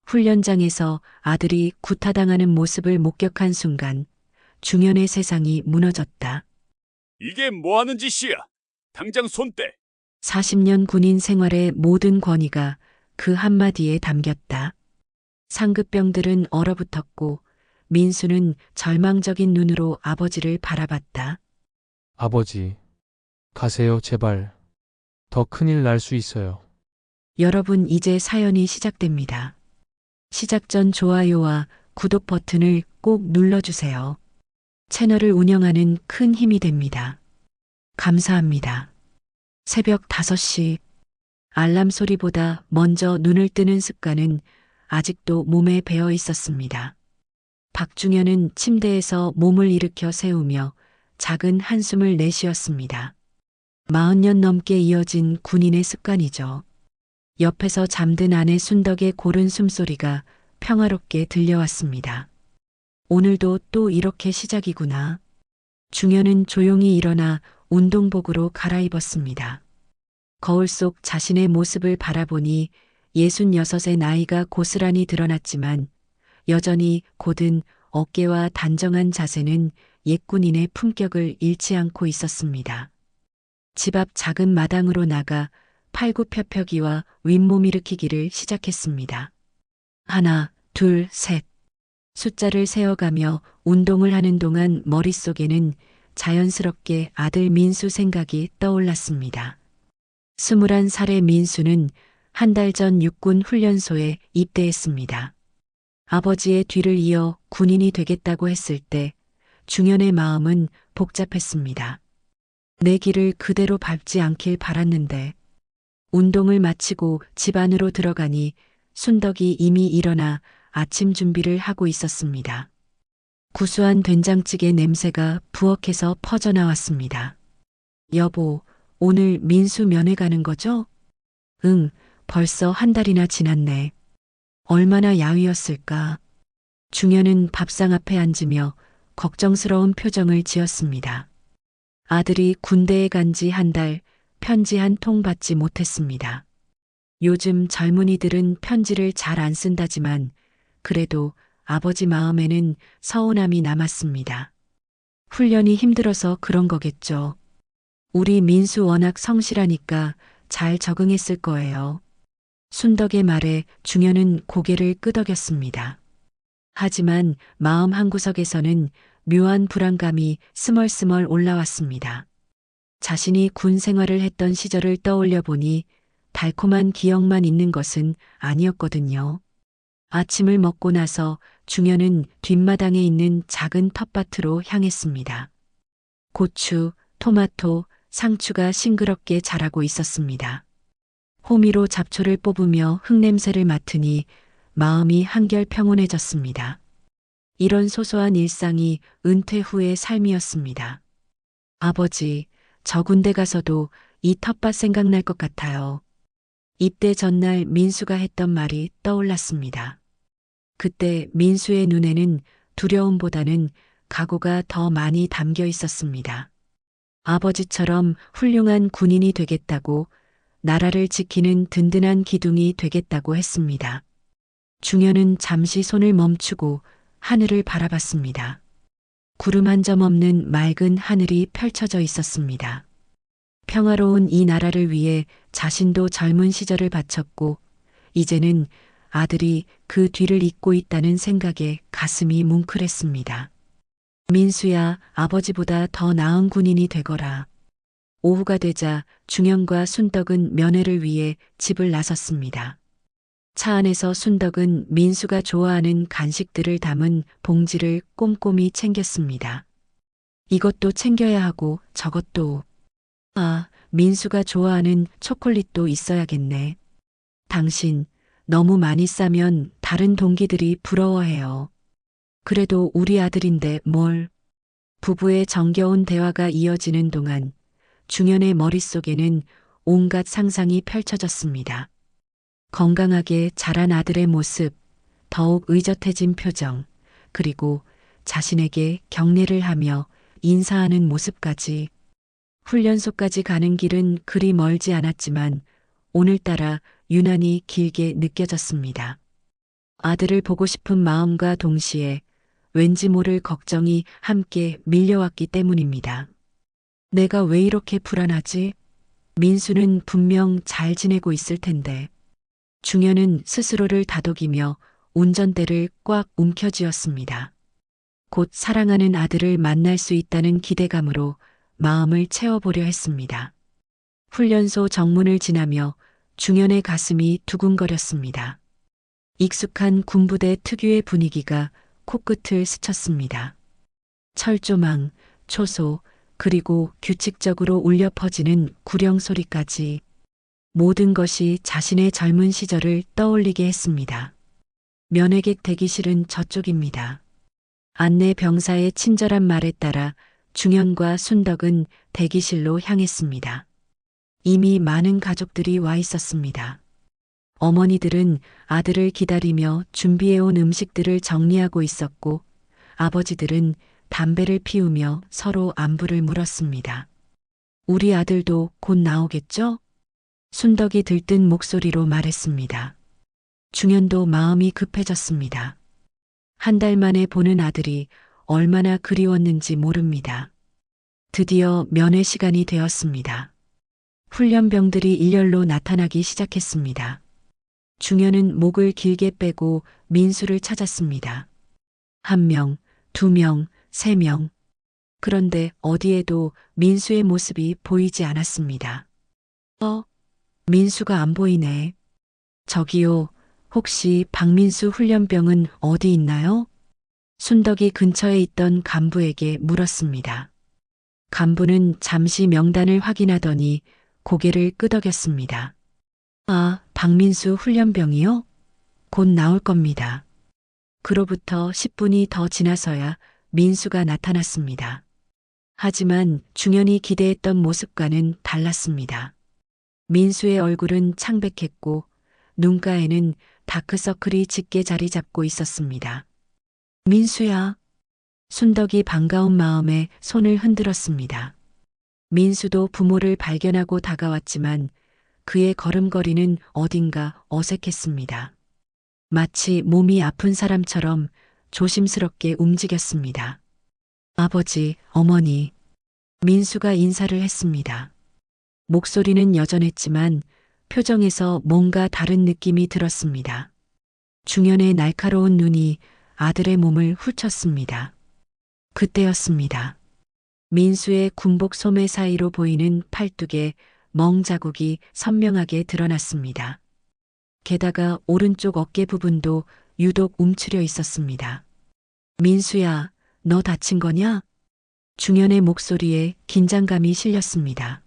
훈련장에서 아들이 구타당하는 모습을 목격한 순간 중현의 세상이 무너졌다. 이게 뭐 하는 짓이야? 당장 손 떼. 40년 군인 생활의 모든 권위가 그 한마디에 담겼다. 상급병들은 얼어붙었고 민수는 절망적인 눈으로 아버지를 바라봤다. 아버지, 가세요, 제발. 더 큰일 날 수 있어요. 여러분, 이제 사연이 시작됩니다. 시작 전 좋아요와 구독 버튼을 꼭 눌러주세요. 채널을 운영하는 큰 힘이 됩니다. 감사합니다. 새벽 5시 알람 소리보다 먼저 눈을 뜨는 습관은 아직도 몸에 배어 있었습니다. 박중현은 침대에서 몸을 일으켜 세우며 작은 한숨을 내쉬었습니다. 40년 넘게 이어진 군인의 습관이죠. 옆에서 잠든 아내 순덕의 고른 숨소리가 평화롭게 들려왔습니다. 오늘도 또 이렇게 시작이구나. 중현은 조용히 일어나 운동복으로 갈아입었습니다. 거울 속 자신의 모습을 바라보니 66의 나이가 고스란히 드러났지만 여전히 곧은 어깨와 단정한 자세는 옛 군인의 품격을 잃지 않고 있었습니다. 집 앞 작은 마당으로 나가 팔굽혀펴기와 윗몸 일으키기를 시작했습니다. 하나, 둘, 셋. 숫자를 세어가며 운동을 하는 동안 머릿속에는 자연스럽게 아들 민수 생각이 떠올랐습니다. 21살의 민수는 한 달 전 육군 훈련소에 입대했습니다. 아버지의 뒤를 이어 군인이 되겠다고 했을 때 중현의 마음은 복잡했습니다. 내 길을 그대로 밟지 않길 바랐는데 운동을 마치고 집 안으로 들어가니 순덕이 이미 일어나 아침 준비를 하고 있었습니다. 구수한 된장찌개 냄새가 부엌에서 퍼져나왔습니다. 여보, 오늘 민수 면회 가는 거죠? 응, 벌써 한 달이나 지났네. 얼마나 야위었을까. 중현은 밥상 앞에 앉으며 걱정스러운 표정을 지었습니다. 아들이 군대에 간 지 한 달, 편지 한 통 받지 못했습니다. 요즘 젊은이들은 편지를 잘 안 쓴다지만 그래도 아버지 마음에는 서운함이 남았습니다. 훈련이 힘들어서 그런 거겠죠. 우리 민수 워낙 성실하니까 잘 적응했을 거예요. 순덕의 말에 중현은 고개를 끄덕였습니다. 하지만 마음 한구석에서는 묘한 불안감이 스멀스멀 올라왔습니다. 자신이 군 생활을 했던 시절을 떠올려 보니 달콤한 기억만 있는 것은 아니었거든요. 아침을 먹고 나서 중현은 뒷마당에 있는 작은 텃밭으로 향했습니다. 고추, 토마토, 상추가 싱그럽게 자라고 있었습니다. 호미로 잡초를 뽑으며 흙냄새를 맡으니 마음이 한결 평온해졌습니다. 이런 소소한 일상이 은퇴 후의 삶이었습니다. 아버지, 저 군대 가서도 이 텃밭 생각날 것 같아요. 입대 전날 민수가 했던 말이 떠올랐습니다. 그때 민수의 눈에는 두려움보다는 각오가 더 많이 담겨 있었습니다. 아버지처럼 훌륭한 군인이 되겠다고, 나라를 지키는 든든한 기둥이 되겠다고 했습니다. 중현은 잠시 손을 멈추고 하늘을 바라봤습니다. 구름 한 점 없는 맑은 하늘이 펼쳐져 있었습니다. 평화로운 이 나라를 위해 자신도 젊은 시절을 바쳤고 이제는 아들이 그 뒤를 잇고 있다는 생각에 가슴이 뭉클했습니다. 민수야, 아버지보다 더 나은 군인이 되거라. 오후가 되자 중현과 순덕은 면회를 위해 집을 나섰습니다. 차 안에서 순덕은 민수가 좋아하는 간식들을 담은 봉지를 꼼꼼히 챙겼습니다. 이것도 챙겨야 하고 저것도. 아, 민수가 좋아하는 초콜릿도 있어야겠네. 당신, 너무 많이 싸면 다른 동기들이 부러워해요. 그래도 우리 아들인데 뭘. 부부의 정겨운 대화가 이어지는 동안 중현의 머릿속에는 온갖 상상이 펼쳐졌습니다. 건강하게 자란 아들의 모습, 더욱 의젓해진 표정, 그리고 자신에게 격려를 하며 인사하는 모습까지. 훈련소까지 가는 길은 그리 멀지 않았지만 오늘따라 유난히 길게 느껴졌습니다. 아들을 보고 싶은 마음과 동시에 왠지 모를 걱정이 함께 밀려왔기 때문입니다. 내가 왜 이렇게 불안하지? 민수는 분명 잘 지내고 있을 텐데. 중현은 스스로를 다독이며 운전대를 꽉 움켜쥐었습니다. 곧 사랑하는 아들을 만날 수 있다는 기대감으로 마음을 채워보려 했습니다. 훈련소 정문을 지나며 중현의 가슴이 두근거렸습니다. 익숙한 군부대 특유의 분위기가 코끝을 스쳤습니다. 철조망, 초소, 그리고 규칙적으로 울려 퍼지는 구령 소리까지 모든 것이 자신의 젊은 시절을 떠올리게 했습니다. 면회객 대기실은 저쪽입니다. 안내 병사의 친절한 말에 따라 중현과 순덕은 대기실로 향했습니다. 이미 많은 가족들이 와 있었습니다. 어머니들은 아들을 기다리며 준비해온 음식들을 정리하고 있었고, 아버지들은 담배를 피우며 서로 안부를 물었습니다. 우리 아들도 곧 나오겠죠? 순덕이 들뜬 목소리로 말했습니다. 중현도 마음이 급해졌습니다. 한 달 만에 보는 아들이 얼마나 그리웠는지 모릅니다. 드디어 면회 시간이 되었습니다. 훈련병들이 일렬로 나타나기 시작했습니다. 중현은 목을 길게 빼고 민수를 찾았습니다. 1명, 2명, 3명. 그런데 어디에도 민수의 모습이 보이지 않았습니다. 민수가 안 보이네. 저기요, 혹시 박민수 훈련병은 어디 있나요? 순덕이 근처에 있던 간부에게 물었습니다. 간부는 잠시 명단을 확인하더니 고개를 끄덕였습니다. 아, 박민수 훈련병이요? 곧 나올 겁니다. 그로부터 10분이 더 지나서야 민수가 나타났습니다. 하지만 중현이 기대했던 모습과는 달랐습니다. 민수의 얼굴은 창백했고 눈가에는 다크서클이 짙게 자리 잡고 있었습니다. 민수야. 순덕이 반가운 마음에 손을 흔들었습니다. 민수도 부모를 발견하고 다가왔지만 그의 걸음걸이는 어딘가 어색했습니다. 마치 몸이 아픈 사람처럼 조심스럽게 움직였습니다. 아버지, 어머니. 민수가 인사를 했습니다. 목소리는 여전했지만 표정에서 뭔가 다른 느낌이 들었습니다. 중현의 날카로운 눈이 아들의 몸을 훑쳤습니다. 그때였습니다. 민수의 군복 소매 사이로 보이는 팔뚝에 멍 자국이 선명하게 드러났습니다. 게다가 오른쪽 어깨 부분도 유독 움츠려 있었습니다. 민수야, 너 다친 거냐? 중현의 목소리에 긴장감이 실렸습니다.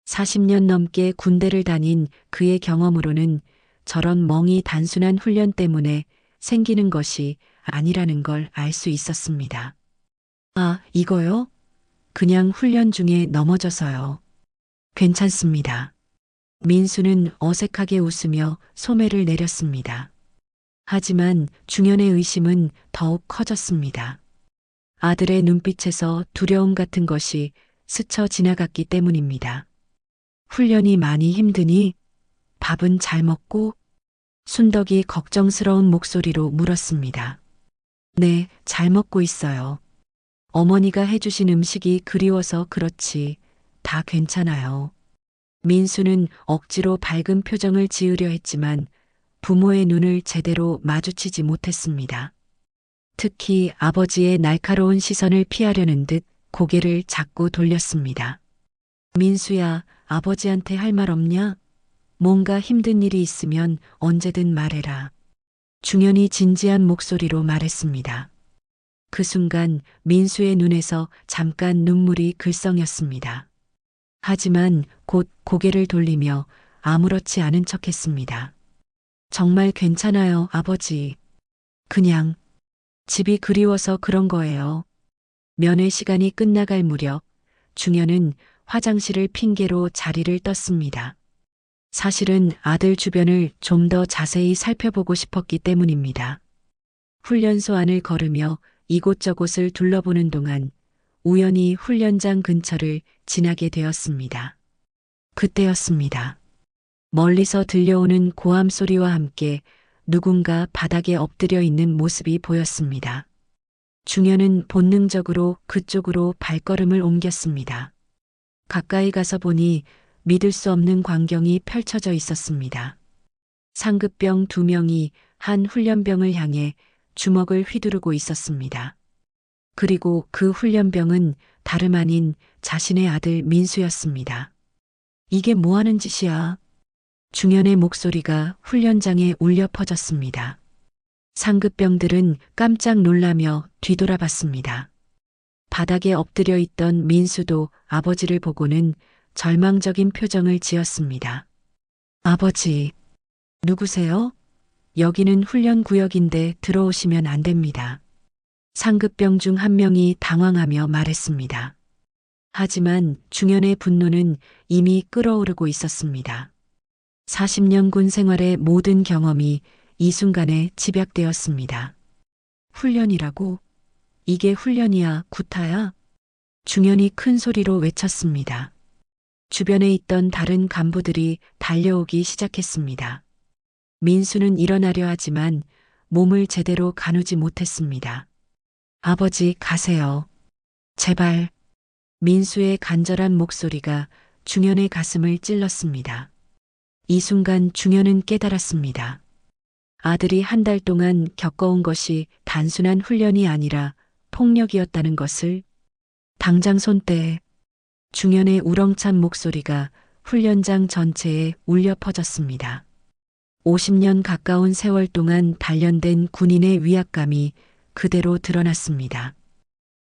40년 넘게 군대를 다닌 그의 경험으로는 저런 멍이 단순한 훈련 때문에 생기는 것이 아니라는 걸 알 수 있었습니다. 아, 이거요? 그냥 훈련 중에 넘어져서요. 괜찮습니다. 민수는 어색하게 웃으며 소매를 내렸습니다. 하지만 중현의 의심은 더욱 커졌습니다. 아들의 눈빛에서 두려움 같은 것이 스쳐 지나갔기 때문입니다. 훈련이 많이 힘드니 밥은 잘 먹고? 순덕이 걱정스러운 목소리로 물었습니다. 네, 잘 먹고 있어요. 어머니가 해주신 음식이 그리워서 그렇지. 다 괜찮아요. 민수는 억지로 밝은 표정을 지으려 했지만 부모의 눈을 제대로 마주치지 못했습니다. 특히 아버지의 날카로운 시선을 피하려는 듯 고개를 자꾸 돌렸습니다. 민수야, 아버지한테 할 말 없냐? 뭔가 힘든 일이 있으면 언제든 말해라. 중현이 진지한 목소리로 말했습니다. 그 순간 민수의 눈에서 잠깐 눈물이 글썽였습니다. 하지만 곧 고개를 돌리며 아무렇지 않은 척했습니다. 정말 괜찮아요, 아버지. 그냥 집이 그리워서 그런 거예요. 면회 시간이 끝나갈 무렵 중현은 화장실을 핑계로 자리를 떴습니다. 사실은 아들 주변을 좀 더 자세히 살펴보고 싶었기 때문입니다. 훈련소 안을 걸으며 이곳저곳을 둘러보는 동안 우연히 훈련장 근처를 지나게 되었습니다. 그때였습니다. 멀리서 들려오는 고함 소리와 함께 누군가 바닥에 엎드려 있는 모습이 보였습니다. 중현은 본능적으로 그쪽으로 발걸음을 옮겼습니다. 가까이 가서 보니 믿을 수 없는 광경이 펼쳐져 있었습니다. 상급병 2명이 한 훈련병을 향해 주먹을 휘두르고 있었습니다. 그리고 그 훈련병은 다름 아닌 자신의 아들 민수였습니다. 이게 뭐 하는 짓이야? 중현의 목소리가 훈련장에 울려 퍼졌습니다. 상급병들은 깜짝 놀라며 뒤돌아봤습니다. 바닥에 엎드려 있던 민수도 아버지를 보고는 절망적인 표정을 지었습니다. 아버지, 누구세요? 여기는 훈련구역인데 들어오시면 안 됩니다. 상급병 중 한 명이 당황하며 말했습니다. 하지만 중현의 분노는 이미 끓어오르고 있었습니다. 40년 군 생활의 모든 경험이 이 순간에 집약되었습니다. 훈련이라고? 이게 훈련이야, 구타야? 중현이 큰 소리로 외쳤습니다. 주변에 있던 다른 간부들이 달려오기 시작했습니다. 민수는 일어나려 하지만 몸을 제대로 가누지 못했습니다. 아버지, 가세요. 제발. 민수의 간절한 목소리가 중현의 가슴을 찔렀습니다. 이 순간 중현은 깨달았습니다. 아들이 한 달 동안 겪어온 것이 단순한 훈련이 아니라 폭력이었다는 것을. 당장 손 떼. 중현의 우렁찬 목소리가 훈련장 전체에 울려 퍼졌습니다. 50년 가까운 세월 동안 단련된 군인의 위압감이 그대로 드러났습니다.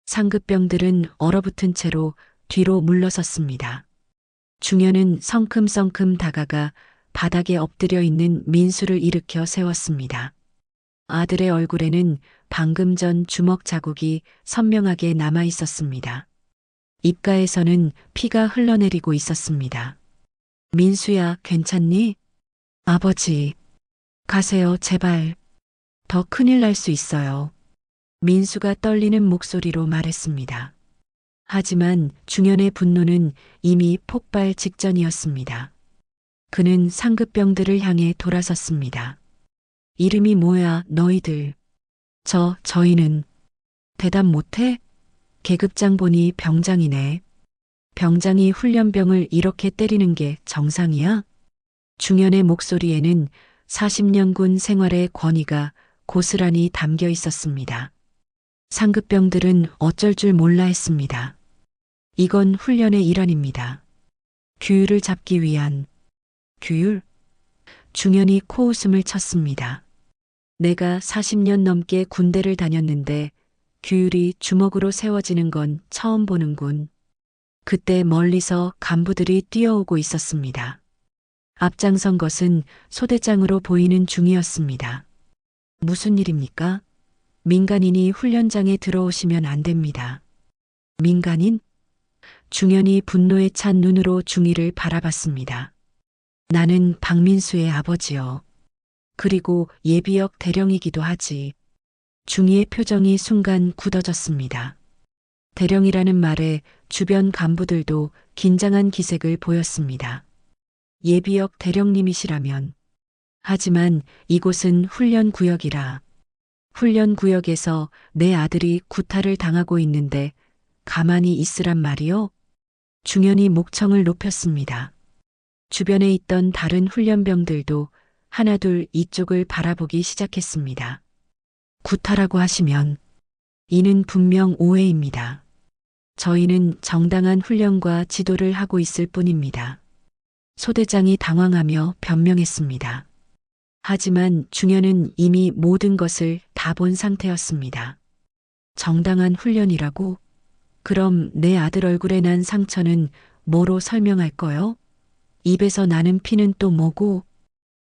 상급병들은 얼어붙은 채로 뒤로 물러섰습니다. 중현은 성큼성큼 다가가 바닥에 엎드려 있는 민수를 일으켜 세웠습니다. 아들의 얼굴에는 방금 전 주먹 자국이 선명하게 남아 있었습니다. 입가에서는 피가 흘러내리고 있었습니다. 민수야, 괜찮니? 아버지, 가세요, 제발. 더 큰일 날 수 있어요. 민수가 떨리는 목소리로 말했습니다. 하지만 중현의 분노는 이미 폭발 직전이었습니다. 그는 상급병들을 향해 돌아섰습니다. 이름이 뭐야, 너희들? 저희는. 대답 못해? 계급장 보니 병장이네. 병장이 훈련병을 이렇게 때리는 게 정상이야? 중현의 목소리에는 40년 군 생활의 권위가 고스란히 담겨 있었습니다. 상급병들은 어쩔 줄 몰라 했습니다. 이건 훈련의 일환입니다. 규율을 잡기 위한. 규율? 중현이 코웃음을 쳤습니다. 내가 40년 넘게 군대를 다녔는데 규율이 주먹으로 세워지는 건 처음 보는군. 그때 멀리서 간부들이 뛰어오고 있었습니다. 앞장선 것은 소대장으로 보이는 중이었습니다. 무슨 일입니까? 민간인이 훈련장에 들어오시면 안 됩니다. 민간인? 중현이 분노에 찬 눈으로 중이를 바라봤습니다. 나는 박민수의 아버지요. 그리고 예비역 대령이기도 하지. 중이의 표정이 순간 굳어졌습니다. 대령이라는 말에 주변 간부들도 긴장한 기색을 보였습니다. 예비역 대령님이시라면. 하지만 이곳은 훈련구역이라. 훈련구역에서 내 아들이 구타를 당하고 있는데 가만히 있으란 말이요? 중현이 목청을 높였습니다. 주변에 있던 다른 훈련병들도 하나둘 이쪽을 바라보기 시작했습니다. 구타라고 하시면 이는 분명 오해입니다. 저희는 정당한 훈련과 지도를 하고 있을 뿐입니다. 소대장이 당황하며 변명했습니다. 하지만 중현은 이미 모든 것을 다 본 상태였습니다. 정당한 훈련이라고? 그럼 내 아들 얼굴에 난 상처는 뭐로 설명할 거요? 입에서 나는 피는 또 뭐고?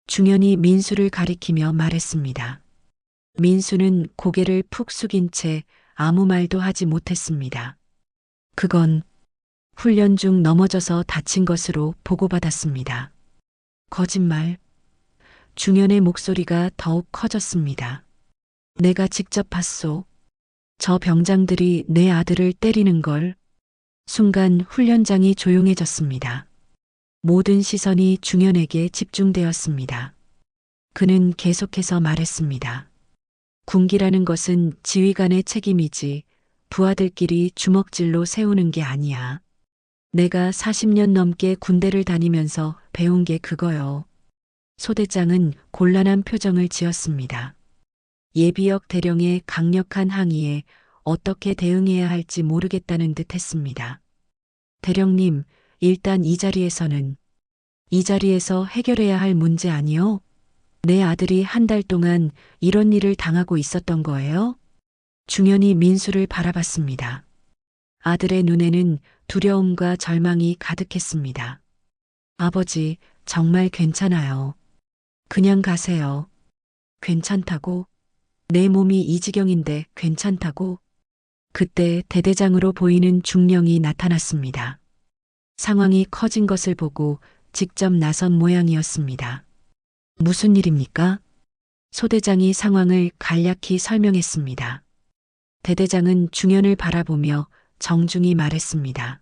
중현이 민수를 가리키며 말했습니다. 민수는 고개를 푹 숙인 채 아무 말도 하지 못했습니다. 그건 훈련 중 넘어져서 다친 것으로 보고받았습니다. 거짓말. 중현의 목소리가 더욱 커졌습니다. 내가 직접 봤소. 저 병장들이 내 아들을 때리는 걸. 순간 훈련장이 조용해졌습니다. 모든 시선이 중현에게 집중되었습니다. 그는 계속해서 말했습니다. 군기라는 것은 지휘관의 책임이지 부하들끼리 주먹질로 세우는 게 아니야. 내가 40년 넘게 군대를 다니면서 배운 게 그거요. 소대장은 곤란한 표정을 지었습니다. 예비역 대령의 강력한 항의에 어떻게 대응해야 할지 모르겠다는 듯 했습니다. 대령님, 일단 이 자리에서 해결해야 할 문제 아니요? 내 아들이 한 달 동안 이런 일을 당하고 있었던 거예요? 중현이 민수를 바라봤습니다. 아들의 눈에는 두려움과 절망이 가득했습니다. 아버지, 정말 괜찮아요. 그냥 가세요. 괜찮다고? 내 몸이 이 지경인데 괜찮다고? 그때 대대장으로 보이는 중령이 나타났습니다. 상황이 커진 것을 보고 직접 나선 모양이었습니다. 무슨 일입니까? 소대장이 상황을 간략히 설명했습니다. 대대장은 중현을 바라보며 정중히 말했습니다.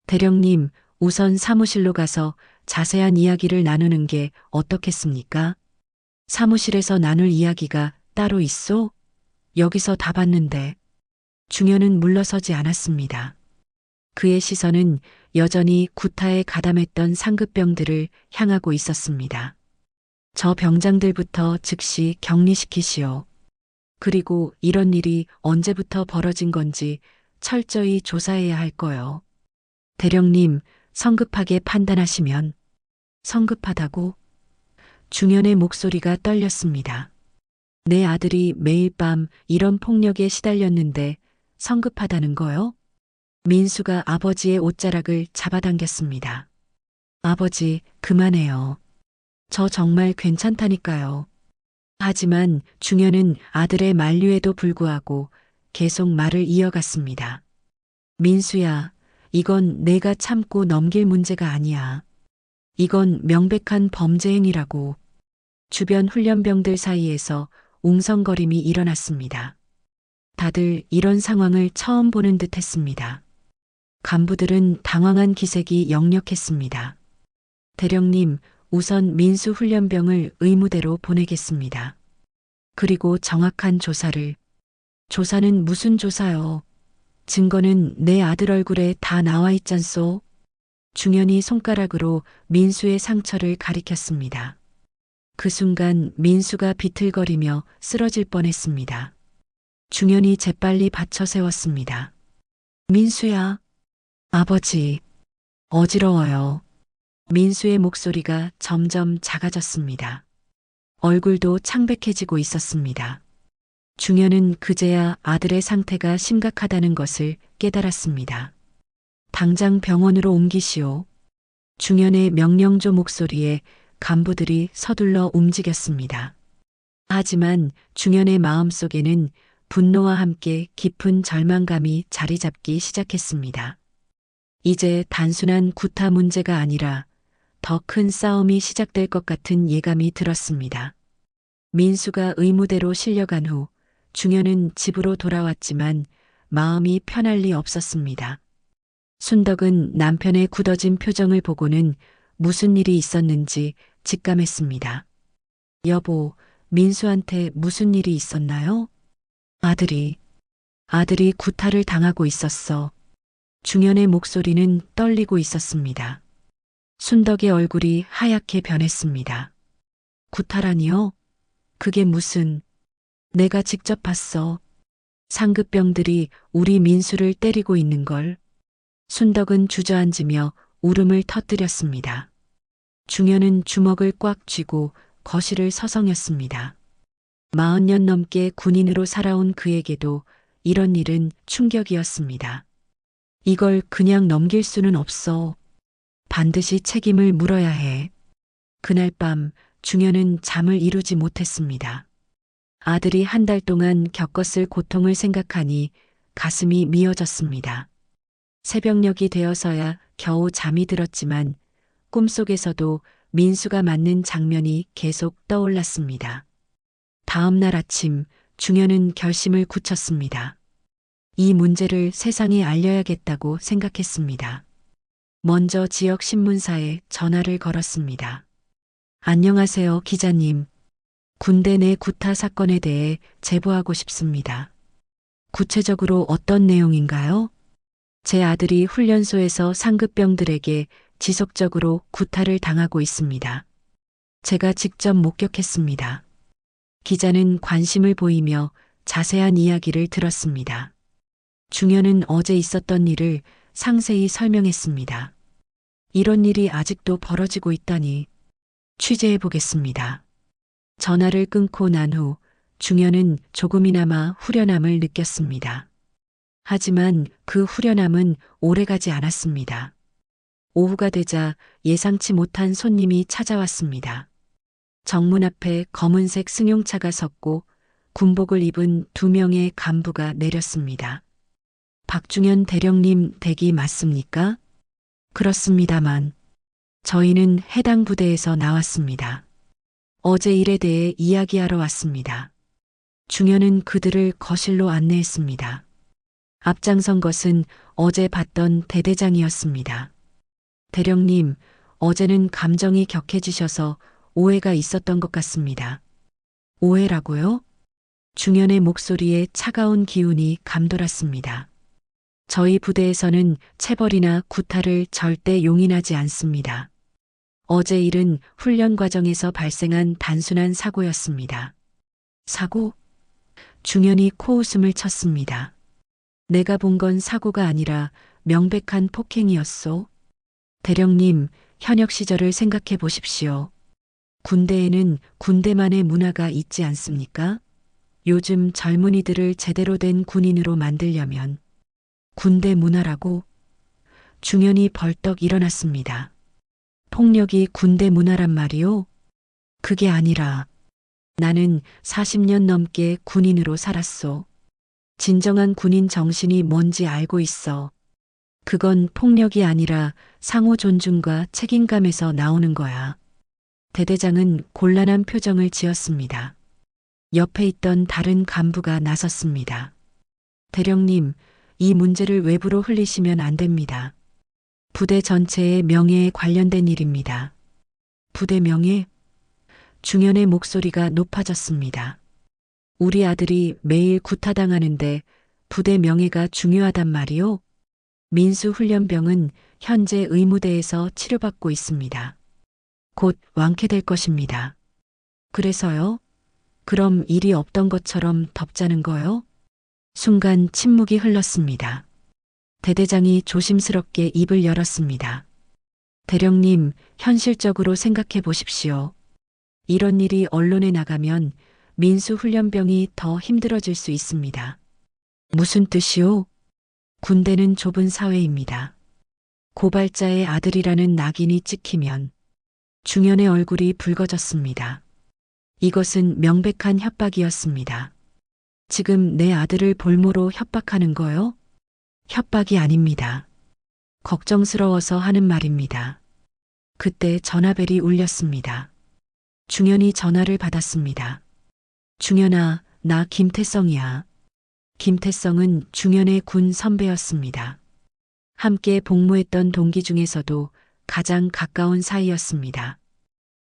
대령님, 우선 사무실로 가서 자세한 이야기를 나누는 게 어떻겠습니까? 사무실에서 나눌 이야기가 따로 있어? 여기서 다 봤는데. 중현은 물러서지 않았습니다. 그의 시선은 여전히 구타에 가담했던 상급병들을 향하고 있었습니다. 저 병장들부터 즉시 격리시키시오. 그리고 이런 일이 언제부터 벌어진 건지 철저히 조사해야 할 거요. 대령님, 성급하게 판단하시면. 성급하다고? 중현의 목소리가 떨렸습니다. 내 아들이 매일 밤 이런 폭력에 시달렸는데 성급하다는 거요? 민수가 아버지의 옷자락을 잡아당겼습니다. 아버지, 그만해요. 저 정말 괜찮다니까요. 하지만 중현은 아들의 만류에도 불구하고 계속 말을 이어갔습니다. 민수야, 이건 내가 참고 넘길 문제가 아니야. 이건 명백한 범죄 행위라고. 주변 훈련병들 사이에서 웅성거림이 일어났습니다. 다들 이런 상황을 처음 보는 듯 했습니다. 간부들은 당황한 기색이 역력했습니다. 대령님, 우선 민수 훈련병을 의무대로 보내겠습니다. 그리고 정확한 조사를. 조사는 무슨 조사요? 증거는 내 아들 얼굴에 다 나와 있잖소. 중현이 손가락으로 민수의 상처를 가리켰습니다. 그 순간 민수가 비틀거리며 쓰러질 뻔했습니다. 중현이 재빨리 받쳐 세웠습니다. 민수야. 아버지. 어지러워요. 민수의 목소리가 점점 작아졌습니다. 얼굴도 창백해지고 있었습니다. 중현은 그제야 아들의 상태가 심각하다는 것을 깨달았습니다. 당장 병원으로 옮기시오. 중현의 명령조 목소리에 간부들이 서둘러 움직였습니다. 하지만 중현의 마음속에는 분노와 함께 깊은 절망감이 자리 잡기 시작했습니다. 이제 단순한 구타 문제가 아니라 더 큰 싸움이 시작될 것 같은 예감이 들었습니다. 민수가 의무대로 실려간 후 중현은 집으로 돌아왔지만 마음이 편할 리 없었습니다. 순덕은 남편의 굳어진 표정을 보고는 무슨 일이 있었는지 직감했습니다. 여보, 민수한테 무슨 일이 있었나요? 아들이 구타를 당하고 있었어. 중현의 목소리는 떨리고 있었습니다. 순덕의 얼굴이 하얗게 변했습니다. 구타라니요? 그게 무슨... 내가 직접 봤어. 상급병들이 우리 민수를 때리고 있는 걸. 순덕은 주저앉으며 울음을 터뜨렸습니다. 중현은 주먹을 꽉 쥐고 거실을 서성였습니다. 40년 넘게 군인으로 살아온 그에게도 이런 일은 충격이었습니다. 이걸 그냥 넘길 수는 없어. 반드시 책임을 물어야 해. 그날 밤 중현은 잠을 이루지 못했습니다. 아들이 한 달 동안 겪었을 고통을 생각하니 가슴이 미어졌습니다. 새벽녘이 되어서야 겨우 잠이 들었지만 꿈속에서도 민수가 맞는 장면이 계속 떠올랐습니다. 다음 날 아침 중현은 결심을 굳혔습니다. 이 문제를 세상에 알려야겠다고 생각했습니다. 먼저 지역 신문사에 전화를 걸었습니다. 안녕하세요, 기자님. 군대 내 구타 사건에 대해 제보하고 싶습니다. 구체적으로 어떤 내용인가요? 제 아들이 훈련소에서 상급병들에게 지속적으로 구타를 당하고 있습니다. 제가 직접 목격했습니다. 기자는 관심을 보이며 자세한 이야기를 들었습니다. 중현은 어제 있었던 일을 상세히 설명했습니다. 이런 일이 아직도 벌어지고 있다니 취재해 보겠습니다. 전화를 끊고 난 후 중현은 조금이나마 후련함을 느꼈습니다. 하지만 그 후련함은 오래가지 않았습니다. 오후가 되자 예상치 못한 손님이 찾아왔습니다. 정문 앞에 검은색 승용차가 섰고 군복을 입은 2명의 간부가 내렸습니다. 박중현 대령님 댁이 맞습니까? 그렇습니다만 저희는 해당 부대에서 나왔습니다. 어제 일에 대해 이야기하러 왔습니다. 중현은 그들을 거실로 안내했습니다. 앞장선 것은 어제 봤던 대대장이었습니다. 대령님, 어제는 감정이 격해지셔서 오해가 있었던 것 같습니다. 오해라고요? 중현의 목소리에 차가운 기운이 감돌았습니다. 저희 부대에서는 체벌이나 구타를 절대 용인하지 않습니다. 어제 일은 훈련 과정에서 발생한 단순한 사고였습니다. 사고? 중현이 코웃음을 쳤습니다. 내가 본 건 사고가 아니라 명백한 폭행이었소. 대령님, 현역 시절을 생각해 보십시오. 군대에는 군대만의 문화가 있지 않습니까? 요즘 젊은이들을 제대로 된 군인으로 만들려면 군대 문화라고? 중현이 벌떡 일어났습니다. 폭력이 군대 문화란 말이오? 그게 아니라 나는 40년 넘게 군인으로 살았소. 진정한 군인 정신이 뭔지 알고 있어. 그건 폭력이 아니라 상호 존중과 책임감에서 나오는 거야. 대대장은 곤란한 표정을 지었습니다. 옆에 있던 다른 간부가 나섰습니다. 대령님, 이 문제를 외부로 흘리시면 안 됩니다. 부대 전체의 명예에 관련된 일입니다. 부대 명예? 중현의 목소리가 높아졌습니다. 우리 아들이 매일 구타당하는데 부대 명예가 중요하단 말이오? 민수훈련병은 현재 의무대에서 치료받고 있습니다. 곧 완쾌될 것입니다. 그래서요? 그럼 일이 없던 것처럼 덮자는 거요? 순간 침묵이 흘렀습니다. 대대장이 조심스럽게 입을 열었습니다. 대령님, 현실적으로 생각해 보십시오. 이런 일이 언론에 나가면 민수훈련병이 더 힘들어질 수 있습니다. 무슨 뜻이오? 군대는 좁은 사회입니다. 고발자의 아들이라는 낙인이 찍히면 중현의 얼굴이 붉어졌습니다. 이것은 명백한 협박이었습니다. 지금 내 아들을 볼모로 협박하는 거요? 협박이 아닙니다. 걱정스러워서 하는 말입니다. 그때 전화벨이 울렸습니다. 중현이 전화를 받았습니다. 중현아, 나 김태성이야. 김태성은 중현의 군 선배였습니다. 함께 복무했던 동기 중에서도 가장 가까운 사이였습니다.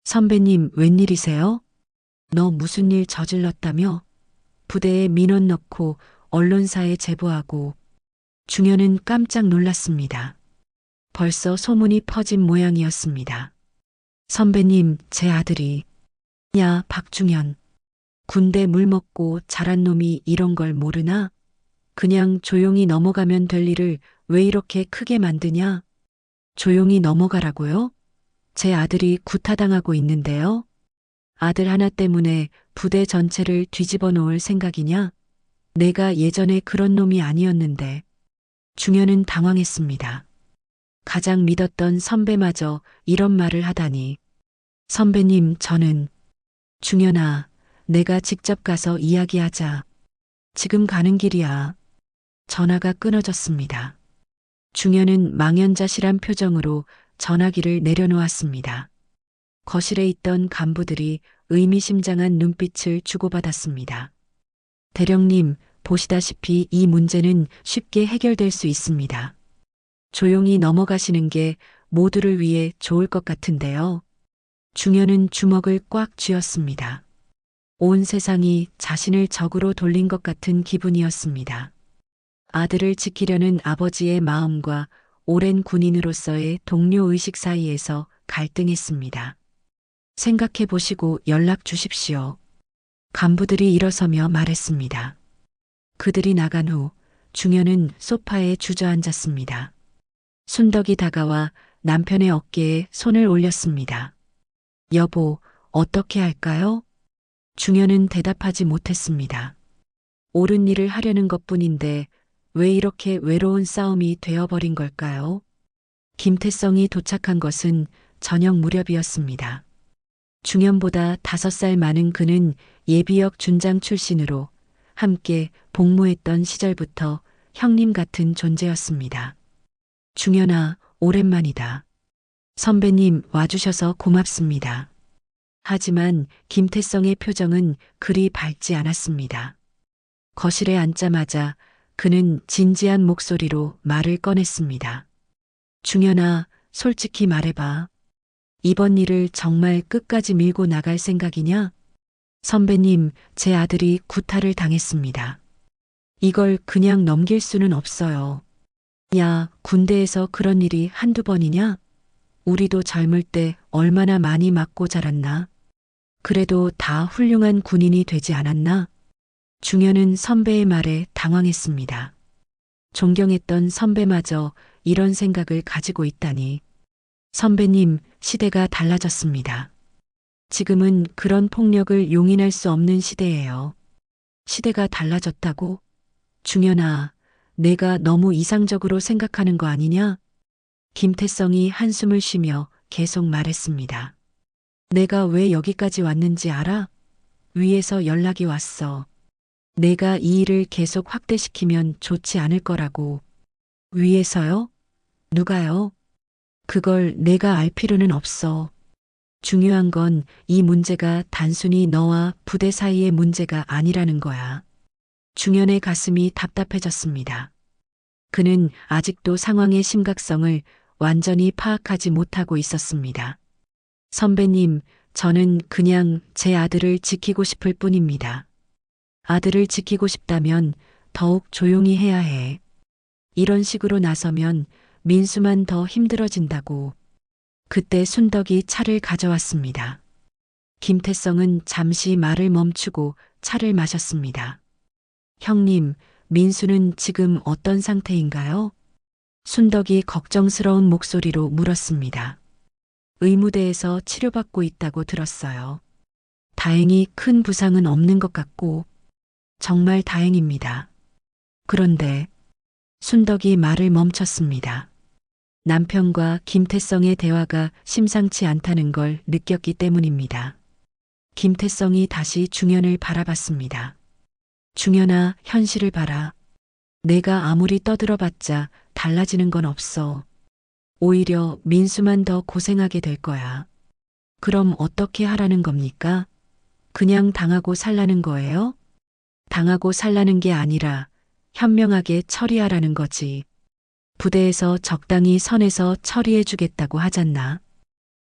선배님, 웬일이세요? 너 무슨 일 저질렀다며? 부대에 민원 넣고 언론사에 제보하고. 중현은 깜짝 놀랐습니다. 벌써 소문이 퍼진 모양이었습니다. 선배님, 제 아들이. 야, 박중현. 군대 물 먹고 자란 놈이 이런 걸 모르나? 그냥 조용히 넘어가면 될 일을 왜 이렇게 크게 만드냐? 조용히 넘어가라고요? 제 아들이 구타당하고 있는데요. 아들 하나 때문에 부대 전체를 뒤집어 놓을 생각이냐? 내가 예전에 그런 놈이 아니었는데. 중현은 당황했습니다. 가장 믿었던 선배마저 이런 말을 하다니. 선배님, 저는. 중현아, 내가 직접 가서 이야기하자. 지금 가는 길이야. 전화가 끊어졌습니다. 중현은 망연자실한 표정으로 전화기를 내려놓았습니다. 거실에 있던 간부들이 의미심장한 눈빛을 주고받았습니다. 대령님, 보시다시피 이 문제는 쉽게 해결될 수 있습니다. 조용히 넘어가시는 게 모두를 위해 좋을 것 같은데요. 중현은 주먹을 꽉 쥐었습니다. 온 세상이 자신을 적으로 돌린 것 같은 기분이었습니다. 아들을 지키려는 아버지의 마음과 오랜 군인으로서의 동료 의식 사이에서 갈등했습니다. 생각해 보시고 연락 주십시오. 간부들이 일어서며 말했습니다. 그들이 나간 후 중현은 소파에 주저앉았습니다. 순덕이 다가와 남편의 어깨에 손을 올렸습니다. 여보, 어떻게 할까요? 중현은 대답하지 못했습니다. 옳은 일을 하려는 것뿐인데 왜 이렇게 외로운 싸움이 되어버린 걸까요? 김태성이 도착한 것은 저녁 무렵이었습니다. 중현보다 5살 많은 그는 예비역 준장 출신으로 함께 복무했던 시절부터 형님 같은 존재였습니다. 중현아, 오랜만이다. 선배님 와주셔서 고맙습니다. 하지만 김태성의 표정은 그리 밝지 않았습니다. 거실에 앉자마자 그는 진지한 목소리로 말을 꺼냈습니다. 중현아, 솔직히 말해봐. 이번 일을 정말 끝까지 밀고 나갈 생각이냐? 선배님, 제 아들이 구타를 당했습니다. 이걸 그냥 넘길 수는 없어요. 야, 군대에서 그런 일이 한두 번이냐? 우리도 젊을 때 얼마나 많이 맞고 자랐나? 그래도 다 훌륭한 군인이 되지 않았나? 중현은 선배의 말에 당황했습니다. 존경했던 선배마저 이런 생각을 가지고 있다니. 선배님, 시대가 달라졌습니다. 지금은 그런 폭력을 용인할 수 없는 시대예요. 시대가 달라졌다고? 중현아, 내가 너무 이상적으로 생각하는 거 아니냐? 김태성이 한숨을 쉬며 계속 말했습니다. 내가 왜 여기까지 왔는지 알아? 위에서 연락이 왔어. 내가 이 일을 계속 확대시키면 좋지 않을 거라고. 위에서요? 누가요? 그걸 내가 알 필요는 없어. 중요한 건 이 문제가 단순히 너와 부대 사이의 문제가 아니라는 거야. 중현의 가슴이 답답해졌습니다. 그는 아직도 상황의 심각성을 완전히 파악하지 못하고 있었습니다. 선배님, 저는 그냥 제 아들을 지키고 싶을 뿐입니다. 아들을 지키고 싶다면 더욱 조용히 해야 해. 이런 식으로 나서면 민수만 더 힘들어진다고. 그때 순덕이 차를 가져왔습니다. 김태성은 잠시 말을 멈추고 차를 마셨습니다. 형님, 민수는 지금 어떤 상태인가요? 순덕이 걱정스러운 목소리로 물었습니다. 의무대에서 치료받고 있다고 들었어요. 다행히 큰 부상은 없는 것 같고, 정말 다행입니다. 그런데 순덕이 말을 멈췄습니다. 남편과 김태성의 대화가 심상치 않다는 걸 느꼈기 때문입니다. 김태성이 다시 중현을 바라봤습니다. 중현아, 현실을 봐라. 내가 아무리 떠들어봤자 달라지는 건 없어. 오히려 민수만 더 고생하게 될 거야. 그럼 어떻게 하라는 겁니까? 그냥 당하고 살라는 거예요? 당하고 살라는 게 아니라 현명하게 처리하라는 거지. 부대에서 적당히 선에서 처리해 주겠다고 하잖나.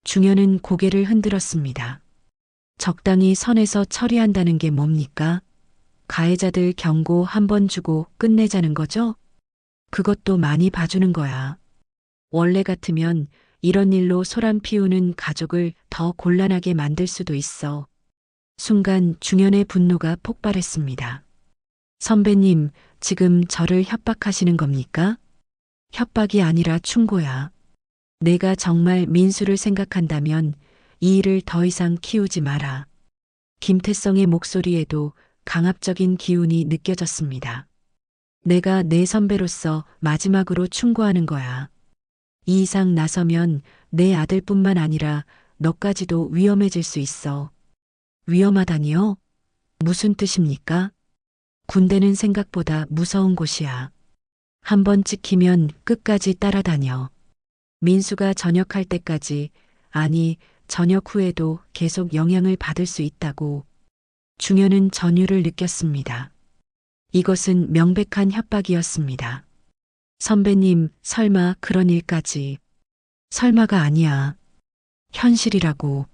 중현은 고개를 흔들었습니다. 적당히 선에서 처리한다는 게 뭡니까? 가해자들 경고 한 번 주고 끝내자는 거죠? 그것도 많이 봐주는 거야. 원래 같으면 이런 일로 소란 피우는 가족을 더 곤란하게 만들 수도 있어. 순간 중현의 분노가 폭발했습니다. 선배님, 지금 저를 협박하시는 겁니까? 협박이 아니라 충고야. 내가 정말 민수를 생각한다면 이 일을 더 이상 키우지 마라. 김태성의 목소리에도 강압적인 기운이 느껴졌습니다. 내가 내 선배로서 마지막으로 충고하는 거야. 이 이상 나서면 내 아들뿐만 아니라 너까지도 위험해질 수 있어. 위험하다니요? 무슨 뜻입니까? 군대는 생각보다 무서운 곳이야. 한 번 찍히면 끝까지 따라다녀. 민수가 전역할 때까지, 아니, 전역 후에도 계속 영향을 받을 수 있다고. 중현은 전율을 느꼈습니다. 이것은 명백한 협박이었습니다. 선배님, 설마 그런 일까지. 설마가 아니야. 현실이라고.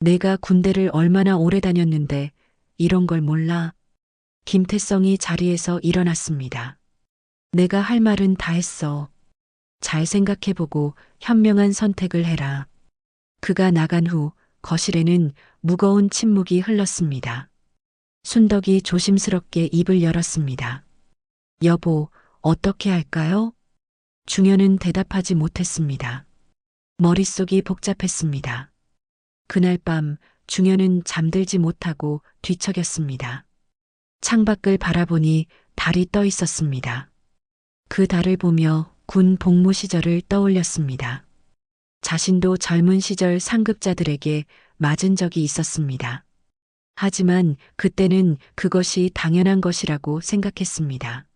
내가 군대를 얼마나 오래 다녔는데 이런 걸 몰라. 김태성이 자리에서 일어났습니다. 내가 할 말은 다 했어. 잘 생각해보고 현명한 선택을 해라. 그가 나간 후 거실에는 무거운 침묵이 흘렀습니다. 순덕이 조심스럽게 입을 열었습니다. 여보, 어떻게 할까요? 중현은 대답하지 못했습니다. 머릿속이 복잡했습니다. 그날 밤 중현은 잠들지 못하고 뒤척였습니다. 창밖을 바라보니 달이 떠 있었습니다. 그 달을 보며 군 복무 시절을 떠올렸습니다. 자신도 젊은 시절 상급자들에게 맞은 적이 있었습니다. 하지만 그때는 그것이 당연한 것이라고 생각했습니다.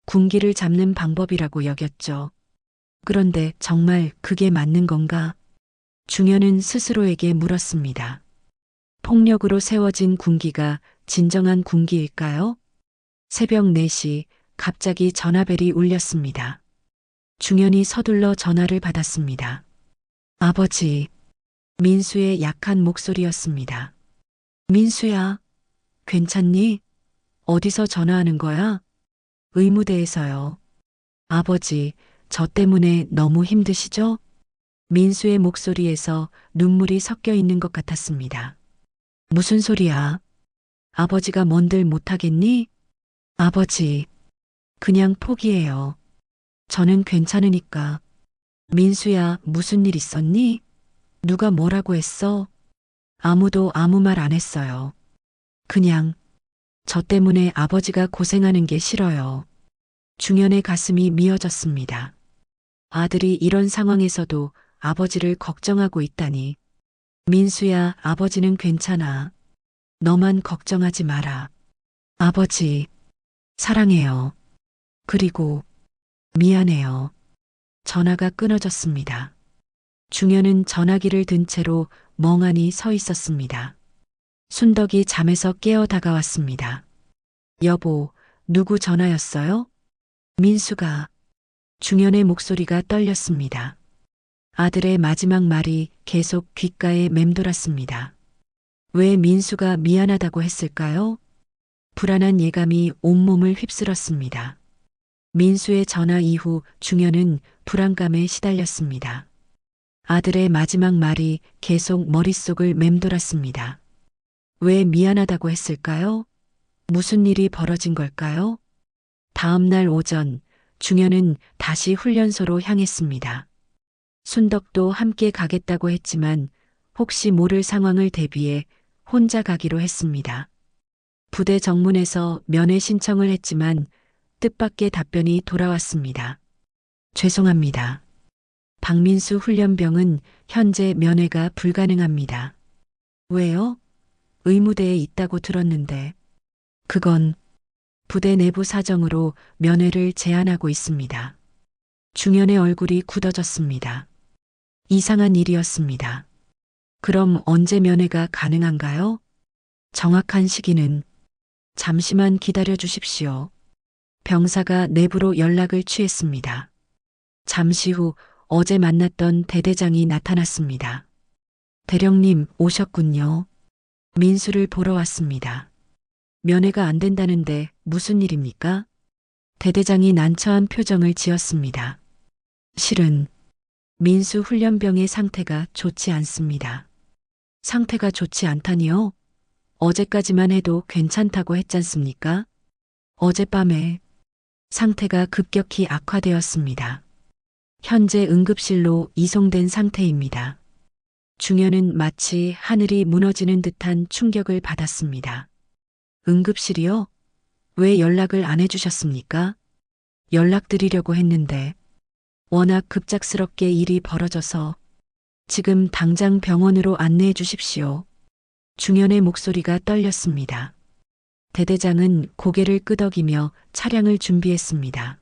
군기를 잡는 방법이라고 여겼죠. 그런데 정말 그게 맞는 건가? 중현은 스스로에게 물었습니다. 폭력으로 세워진 군기가 진정한 군기일까요? 새벽 4시 갑자기 전화벨이 울렸습니다. 중현이 서둘러 전화를 받았습니다. 아버지, 민수의 약한 목소리였습니다. 민수야, 괜찮니? 어디서 전화하는 거야? 의무대에서요. 아버지, 저 때문에 너무 힘드시죠? 민수의 목소리에서 눈물이 섞여 있는 것 같았습니다. 무슨 소리야? 아버지가 뭔들 못하겠니? 아버지, 그냥 포기해요. 저는 괜찮으니까. 민수야, 무슨 일 있었니? 누가 뭐라고 했어? 아무도 아무 말 안 했어요. 그냥 저 때문에 아버지가 고생하는 게 싫어요. 중현의 가슴이 미어졌습니다. 아들이 이런 상황에서도 아버지를 걱정하고 있다니. 민수야, 아버지는 괜찮아. 너만 걱정하지 마라. 아버지, 사랑해요. 그리고 미안해요. 전화가 끊어졌습니다. 중현은 전화기를 든 채로 멍하니 서 있었습니다. 순덕이 잠에서 깨어 다가왔습니다. 여보, 누구 전화였어요? 민수가. 중현의 목소리가 떨렸습니다. 아들의 마지막 말이 계속 귓가에 맴돌았습니다. 왜 민수가 미안하다고 했을까요? 불안한 예감이 온몸을 휩쓸었습니다. 민수의 전화 이후 중현은 불안감에 시달렸습니다. 아들의 마지막 말이 계속 머릿속을 맴돌았습니다. 왜 미안하다고 했을까요? 무슨 일이 벌어진 걸까요? 다음 날 오전, 중현은 다시 훈련소로 향했습니다. 순덕도 함께 가겠다고 했지만 혹시 모를 상황을 대비해 혼자 가기로 했습니다. 부대 정문에서 면회 신청을 했지만 뜻밖의 답변이 돌아왔습니다. 죄송합니다. 박민수 훈련병은 현재 면회가 불가능합니다. 왜요? 의무대에 있다고 들었는데. 그건 부대 내부 사정으로 면회를 제한하고 있습니다. 중현의 얼굴이 굳어졌습니다. 이상한 일이었습니다. 그럼 언제 면회가 가능한가요? 정확한 시기는 잠시만 기다려 주십시오. 병사가 내부로 연락을 취했습니다. 잠시 후 어제 만났던 대대장이 나타났습니다. 대령님 오셨군요. 민수를 보러 왔습니다. 면회가 안 된다는데 무슨 일입니까? 대대장이 난처한 표정을 지었습니다. 실은 민수 훈련병의 상태가 좋지 않습니다. 상태가 좋지 않다니요? 어제까지만 해도 괜찮다고 했잖습니까? 어젯밤에 상태가 급격히 악화되었습니다. 현재 응급실로 이송된 상태입니다. 중현은 마치 하늘이 무너지는 듯한 충격을 받았습니다. 응급실이요? 왜 연락을 안 해주셨습니까? 연락드리려고 했는데 워낙 급작스럽게 일이 벌어져서 지금 당장 병원으로 안내해 주십시오. 중현의 목소리가 떨렸습니다. 대대장은 고개를 끄덕이며 차량을 준비했습니다.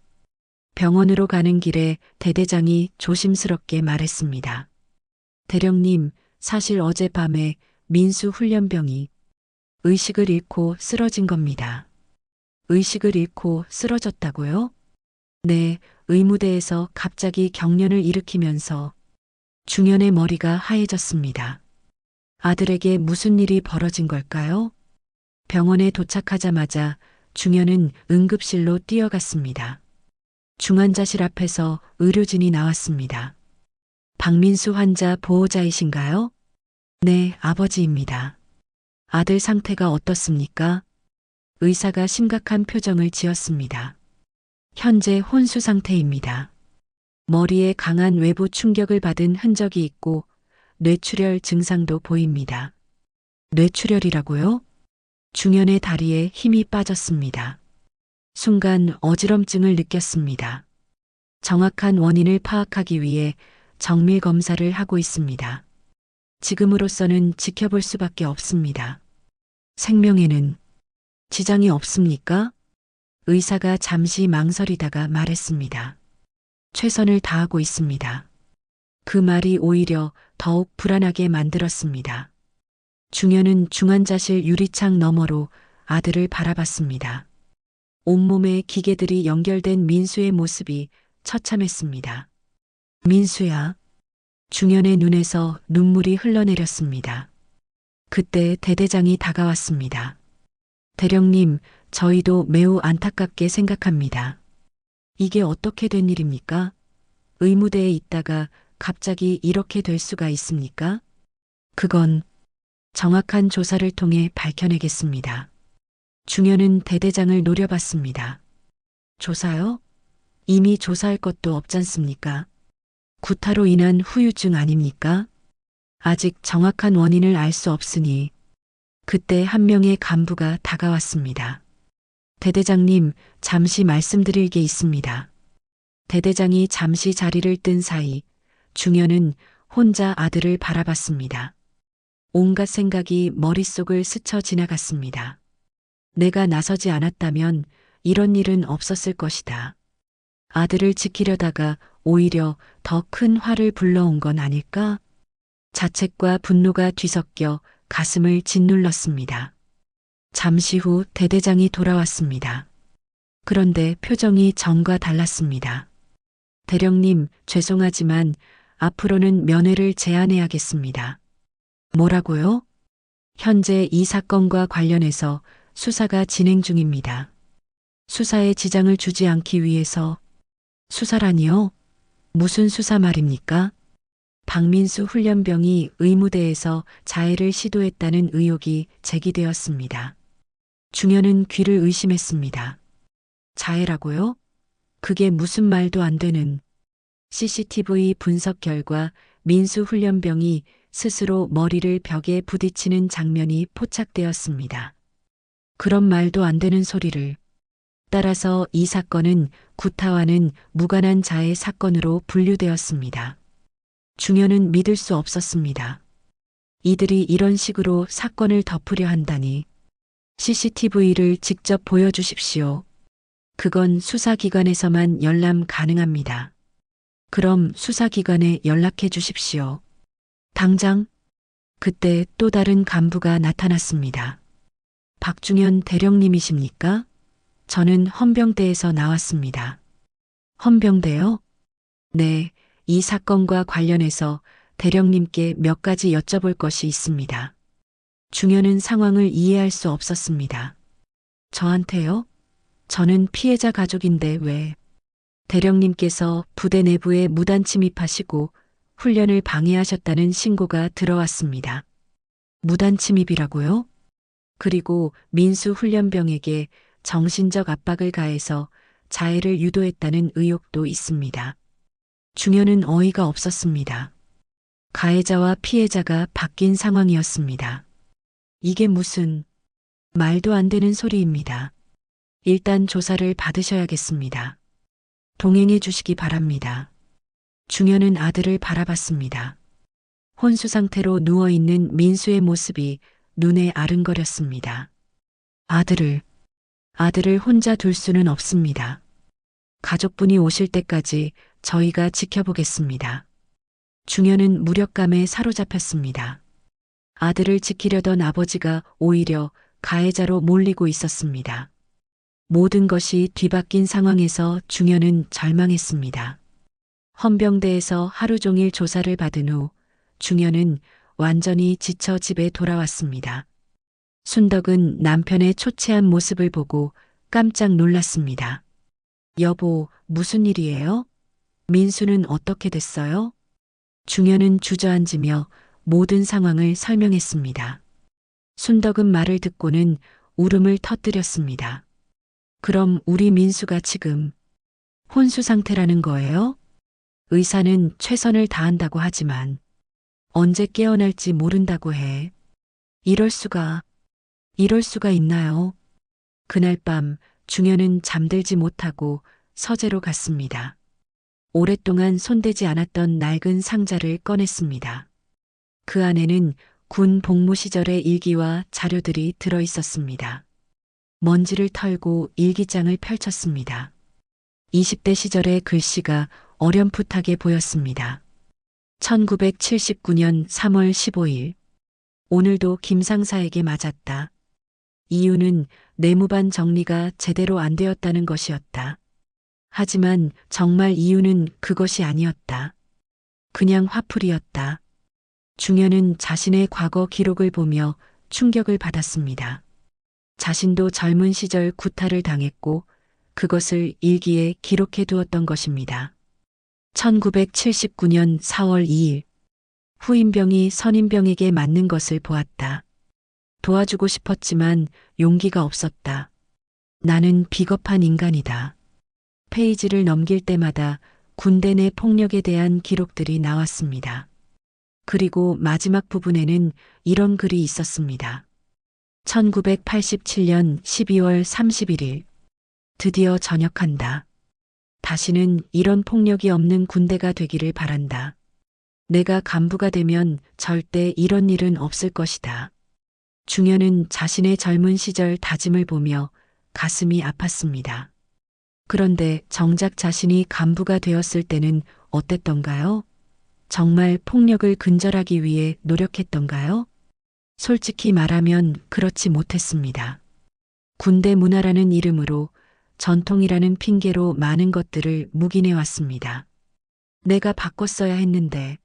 병원으로 가는 길에 대대장이 조심스럽게 말했습니다. 대령님, 사실 어젯밤에 민수 훈련병이 의식을 잃고 쓰러진 겁니다. 의식을 잃고 쓰러졌다고요? 네, 의무대에서 갑자기 경련을 일으키면서 중현의 머리가 하얘졌습니다. 아들에게 무슨 일이 벌어진 걸까요? 병원에 도착하자마자 중현은 응급실로 뛰어갔습니다. 중환자실 앞에서 의료진이 나왔습니다. 박민수 환자 보호자이신가요? 네, 아버지입니다. 아들 상태가 어떻습니까? 의사가 심각한 표정을 지었습니다. 현재 혼수 상태입니다. 머리에 강한 외부 충격을 받은 흔적이 있고 뇌출혈 증상도 보입니다. 뇌출혈이라고요? 중현의 다리에 힘이 빠졌습니다. 순간 어지럼증을 느꼈습니다. 정확한 원인을 파악하기 위해 정밀 검사를 하고 있습니다. 지금으로서는 지켜볼 수밖에 없습니다. 생명에는 지장이 없습니까? 의사가 잠시 망설이다가 말했습니다. 최선을 다하고 있습니다. 그 말이 오히려 더욱 불안하게 만들었습니다. 중현은 중환자실 유리창 너머로 아들을 바라봤습니다. 온몸에 기계들이 연결된 민수의 모습이 처참했습니다. 민수야. 중현의 눈에서 눈물이 흘러내렸습니다. 그때 대대장이 다가왔습니다. 대령님, 저희도 매우 안타깝게 생각합니다. 이게 어떻게 된 일입니까? 의무대에 있다가 갑자기 이렇게 될 수가 있습니까? 그건 정확한 조사를 통해 밝혀내겠습니다. 중현은 대대장을 노려봤습니다. 조사요? 이미 조사할 것도 없잖습니까? 구타로 인한 후유증 아닙니까? 아직 정확한 원인을 알 수 없으니 그때 한 명의 간부가 다가왔습니다. 대대장님, 잠시 말씀드릴 게 있습니다. 대대장이 잠시 자리를 뜬 사이 중현은 혼자 아들을 바라봤습니다. 온갖 생각이 머릿속을 스쳐 지나갔습니다. 내가 나서지 않았다면 이런 일은 없었을 것이다. 아들을 지키려다가 오히려 더 큰 화를 불러온 건 아닐까? 자책과 분노가 뒤섞여 가슴을 짓눌렀습니다. 잠시 후 대대장이 돌아왔습니다. 그런데 표정이 전과 달랐습니다. 대령님, 죄송하지만 앞으로는 면회를 제한해야겠습니다. 뭐라고요? 현재 이 사건과 관련해서 수사가 진행 중입니다. 수사에 지장을 주지 않기 위해서. 수사라니요? 무슨 수사 말입니까? 박민수 훈련병이 의무대에서 자해를 시도했다는 의혹이 제기되었습니다. 중현은 귀를 의심했습니다. 자해라고요? 그게 무슨 말도 안 되는. CCTV 분석 결과 민수 훈련병이 스스로 머리를 벽에 부딪히는 장면이 포착되었습니다. 그런 말도 안 되는 소리를. 따라서 이 사건은 구타와는 무관한 자해 사건으로 분류되었습니다. 중현은 믿을 수 없었습니다. 이들이 이런 식으로 사건을 덮으려 한다니. CCTV를 직접 보여주십시오. 그건 수사기관에서만 열람 가능합니다. 그럼 수사기관에 연락해 주십시오. 당장. 그때 또 다른 간부가 나타났습니다. 박중현 대령님이십니까? 저는 헌병대에서 나왔습니다. 헌병대요? 네, 이 사건과 관련해서 대령님께 몇 가지 여쭤볼 것이 있습니다. 중현은 상황을 이해할 수 없었습니다. 저한테요? 저는 피해자 가족인데 왜? 대령님께서 부대 내부에 무단 침입하시고 훈련을 방해하셨다는 신고가 들어왔습니다. 무단 침입이라고요? 그리고 민수 훈련병에게 정신적 압박을 가해서 자해를 유도했다는 의혹도 있습니다. 중현은 어이가 없었습니다. 가해자와 피해자가 바뀐 상황이었습니다. 이게 무슨 말도 안 되는 소리입니다. 일단 조사를 받으셔야겠습니다. 동행해 주시기 바랍니다. 중현은 아들을 바라봤습니다. 혼수 상태로 누워있는 민수의 모습이 눈에 아른거렸습니다. 아들을 혼자 둘 수는 없습니다. 가족분이 오실 때까지 저희가 지켜보겠습니다. 중현은 무력감에 사로잡혔습니다. 아들을 지키려던 아버지가 오히려 가해자로 몰리고 있었습니다. 모든 것이 뒤바뀐 상황에서 중현은 절망했습니다. 헌병대에서 하루 종일 조사를 받은 후 중현은 완전히 지쳐 집에 돌아왔습니다. 순덕은 남편의 초췌한 모습을 보고 깜짝 놀랐습니다. 여보, 무슨 일이에요? 민수는 어떻게 됐어요? 중현은 주저앉으며 모든 상황을 설명했습니다. 순덕은 말을 듣고는 울음을 터뜨렸습니다. 그럼 우리 민수가 지금 혼수 상태라는 거예요? 의사는 최선을 다한다고 하지만 언제 깨어날지 모른다고 해. 이럴 수가 있나요? 그날 밤 중현은 잠들지 못하고 서재로 갔습니다. 오랫동안 손대지 않았던 낡은 상자를 꺼냈습니다. 그 안에는 군 복무 시절의 일기와 자료들이 들어 있었습니다. 먼지를 털고 일기장을 펼쳤습니다. 20대 시절의 글씨가 어렴풋하게 보였습니다. 1979년 3월 15일. 오늘도 김상사에게 맞았다. 이유는 내무반 정리가 제대로 안 되었다는 것이었다. 하지만 정말 이유는 그것이 아니었다. 그냥 화풀이였다. 중현은 자신의 과거 기록을 보며 충격을 받았습니다. 자신도 젊은 시절 구타를 당했고 그것을 일기에 기록해 두었던 것입니다. 1979년 4월 2일. 후임병이 선임병에게 맞는 것을 보았다. 도와주고 싶었지만 용기가 없었다. 나는 비겁한 인간이다. 페이지를 넘길 때마다 군대 내 폭력에 대한 기록들이 나왔습니다. 그리고 마지막 부분에는 이런 글이 있었습니다. 1987년 12월 31일. 드디어 전역한다. 다시는 이런 폭력이 없는 군대가 되기를 바란다. 내가 간부가 되면 절대 이런 일은 없을 것이다. 중현은 자신의 젊은 시절 다짐을 보며 가슴이 아팠습니다. 그런데 정작 자신이 간부가 되었을 때는 어땠던가요? 정말 폭력을 근절하기 위해 노력했던가요? 솔직히 말하면 그렇지 못했습니다. 군대 문화라는 이름으로 전통이라는 핑계로 많은 것들을 묵인해 왔습니다. 내가 바꿨어야 했는데.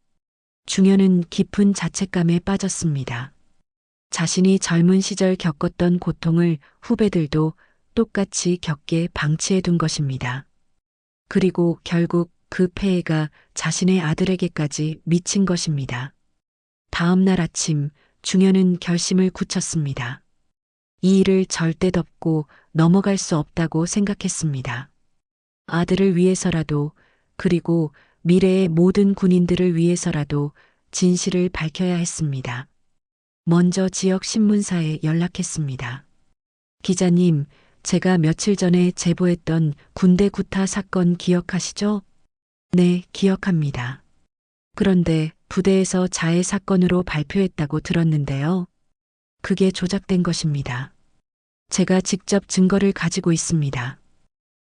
중현은 깊은 자책감에 빠졌습니다. 자신이 젊은 시절 겪었던 고통을 후배들도 똑같이 겪게 방치해 둔 것입니다. 그리고 결국 그 폐해가 자신의 아들에게까지 미친 것입니다. 다음 날 아침 중현은 결심을 굳혔습니다. 이 일을 절대 덮고 넘어갈 수 없다고 생각했습니다. 아들을 위해서라도, 그리고 미래의 모든 군인들을 위해서라도 진실을 밝혀야 했습니다. 먼저 지역 신문사에 연락했습니다. 기자님, 제가 며칠 전에 제보했던 군대 구타 사건 기억하시죠? 네, 기억합니다. 그런데 부대에서 자해 사건으로 발표했다고 들었는데요. 그게 조작된 것입니다. 제가 직접 증거를 가지고 있습니다.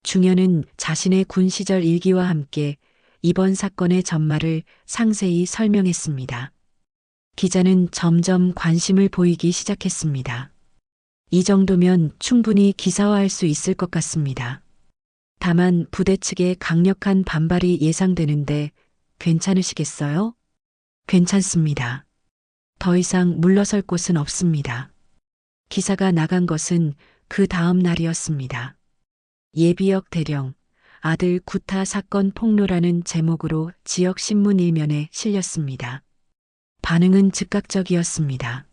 중현은 자신의 군 시절 일기와 함께 이번 사건의 전말을 상세히 설명했습니다. 기자는 점점 관심을 보이기 시작했습니다. 이 정도면 충분히 기사화할 수 있을 것 같습니다. 다만 부대 측의 강력한 반발이 예상되는데 괜찮으시겠어요? 괜찮습니다. 더 이상 물러설 곳은 없습니다. 기사가 나간 것은 그 다음 날이었습니다. 예비역 대령, 아들 구타 사건 폭로라는 제목으로 지역 신문 일면에 실렸습니다. 반응은 즉각적이었습니다.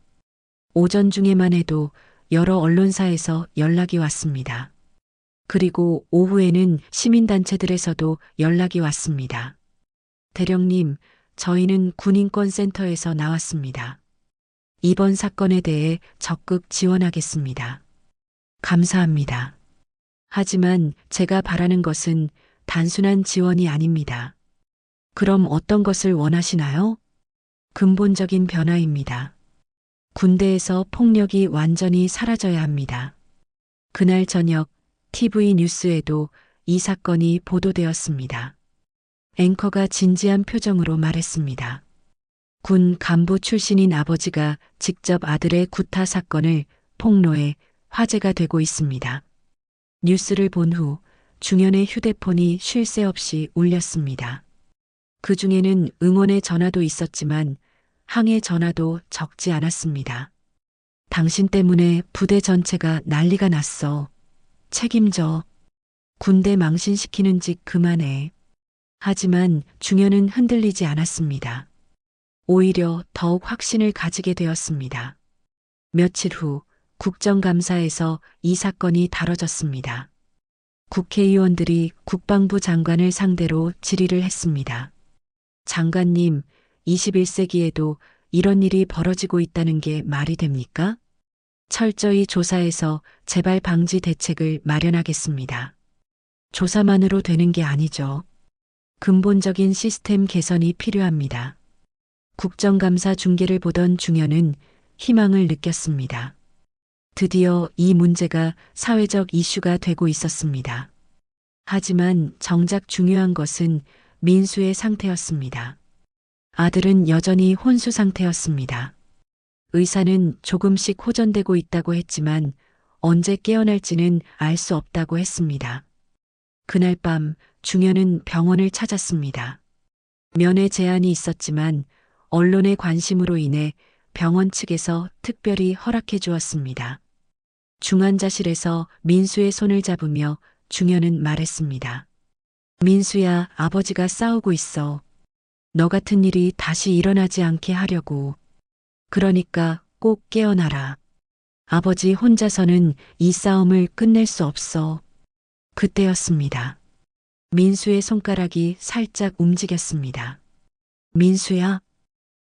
오전 중에만 해도 여러 언론사에서 연락이 왔습니다. 그리고 오후에는 시민단체들에서도 연락이 왔습니다. 대령님, 저희는 군인권센터에서 나왔습니다. 이번 사건에 대해 적극 지원하겠습니다. 감사합니다. 하지만 제가 바라는 것은 단순한 지원이 아닙니다. 그럼 어떤 것을 원하시나요? 근본적인 변화입니다. 군대에서 폭력이 완전히 사라져야 합니다. 그날 저녁 TV 뉴스에도 이 사건이 보도되었습니다. 앵커가 진지한 표정으로 말했습니다. 군 간부 출신인 아버지가 직접 아들의 구타 사건을 폭로해 화제가 되고 있습니다. 뉴스를 본 후 중현의 휴대폰이 쉴 새 없이 울렸습니다. 그 중에는 응원의 전화도 있었지만 항해 전화도 적지 않았습니다. 당신 때문에 부대 전체가 난리가 났어. 책임져. 군대 망신시키는 짓 그만해. 하지만 중현은 흔들리지 않았습니다. 오히려 더욱 확신을 가지게 되었습니다. 며칠 후 국정감사에서 이 사건이 다뤄졌습니다. 국회의원들이 국방부 장관을 상대로 질의를 했습니다. 장관님, 21세기에도 이런 일이 벌어지고 있다는 게 말이 됩니까? 철저히 조사해서 재발 방지 대책을 마련하겠습니다. 조사만으로 되는 게 아니죠. 근본적인 시스템 개선이 필요합니다. 국정감사 중계를 보던 중현은 희망을 느꼈습니다. 드디어 이 문제가 사회적 이슈가 되고 있었습니다. 하지만 정작 중요한 것은 민수의 상태였습니다. 아들은 여전히 혼수 상태였습니다. 의사는 조금씩 호전되고 있다고 했지만 언제 깨어날지는 알 수 없다고 했습니다. 그날 밤 중현은 병원을 찾았습니다. 면회 제한이 있었지만 언론의 관심으로 인해 병원 측에서 특별히 허락해 주었습니다. 중환자실에서 민수의 손을 잡으며 중현은 말했습니다. 민수야, 아버지가 싸우고 있어. 너 같은 일이 다시 일어나지 않게 하려고. 그러니까 꼭 깨어나라. 아버지 혼자서는 이 싸움을 끝낼 수 없어. 그때였습니다. 민수의 손가락이 살짝 움직였습니다. 민수야?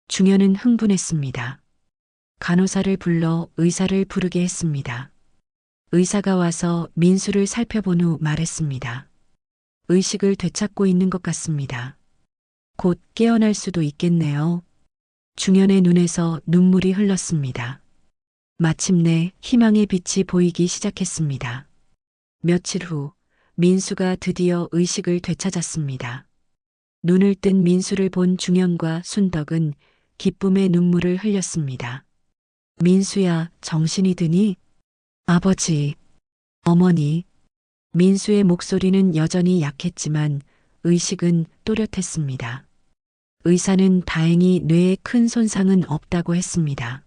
중현은 흥분했습니다. 간호사를 불러 의사를 부르게 했습니다. 의사가 와서 민수를 살펴본 후 말했습니다. 의식을 되찾고 있는 것 같습니다. 곧 깨어날 수도 있겠네요. 중현의 눈에서 눈물이 흘렀습니다. 마침내 희망의 빛이 보이기 시작했습니다. 며칠 후 민수가 드디어 의식을 되찾았습니다. 눈을 뜬 민수를 본 중현과 순덕은 기쁨의 눈물을 흘렸습니다. 민수야, 정신이 드니? 아버지, 어머니. 민수의 목소리는 여전히 약했지만 의식은 또렷했습니다. 의사는 다행히 뇌에 큰 손상은 없다고 했습니다.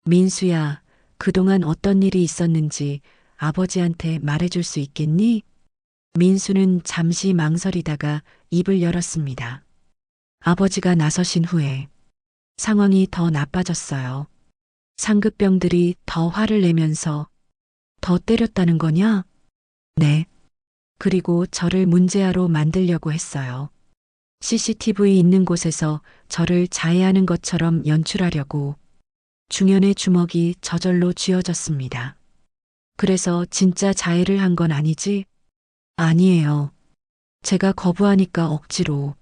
민수야, 그동안 어떤 일이 있었는지 아버지한테 말해줄 수 있겠니? 민수는 잠시 망설이다가 입을 열었습니다. 아버지가 나서신 후에 상황이 더 나빠졌어요. 상급병들이 더 화를 내면서 더 때렸다는 거냐? 네. 그리고 저를 문제아로 만들려고 했어요. CCTV 있는 곳에서 저를 자해하는 것처럼 연출하려고. 중현의 주먹이 저절로 쥐어졌습니다. 그래서 진짜 자해를 한 건 아니지? 아니에요. 제가 거부하니까 억지로